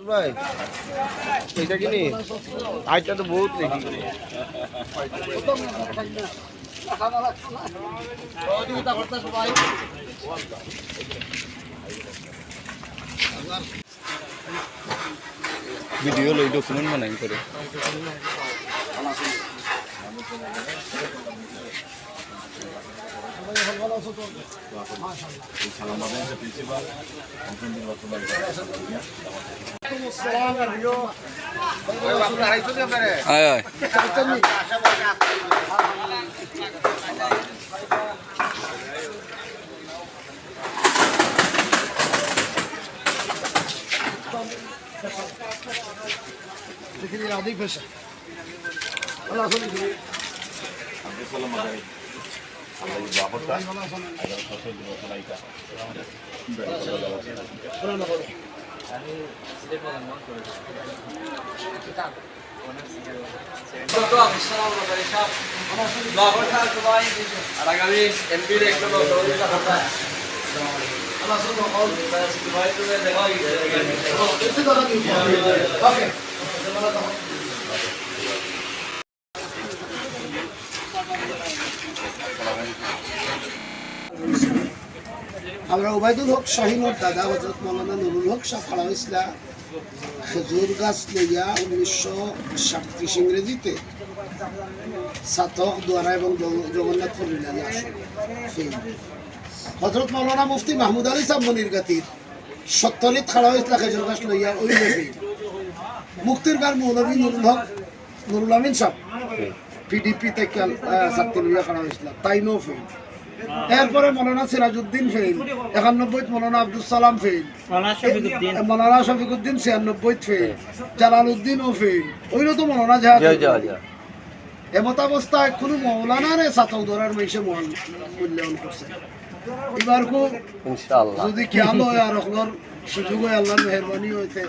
ভাই এটা কিনি আইটা তো বহুত দেখি ভিডিও লই ডকুমেন্ট বানাই করে আদি পেশা আগামী এমপি আমরা ওবায়দুল হক শাহিনোর দাদা হজরত মৌলানা নুরুল হক শাহ খাড়া ইসলাম খেজুর গাছ লইয়া 1937 ইংরেজিতে সাতক দ্বারা এবং জগন্নাথ ফরিলালি আসন হজরত মৌলানা মুফতি মাহমুদ আলী সাহ মনির গাতির সত্তরিত খাড়া ইসলাম খেজুর গাছ লইয়া ওই ফেল মুক্তির গার মৌলভী নুরুল আমিন সাহ পিডিপি থেকে ছাত্র লইয়া খাড়া ইসলাম তাই নো ফেল এরপরে মৌলানা সিরাজউদ্দিন ফেল 91 মৌলানা আব্দুল সালাম ফেল মৌলানা শফিকুদ্দিন 96 ফেল জালালউদ্দিন ও ফেল ওইরও তো মৌলানা জাহাজ এমতাবস্থায় কোনো মৌলানার ছাত্র ধরার মেশে মূল্যায়ন করছে এবার খুব যদি খেয়াল হয় আর সুযোগ হয় আল্লাহর মেহরবানি হইতে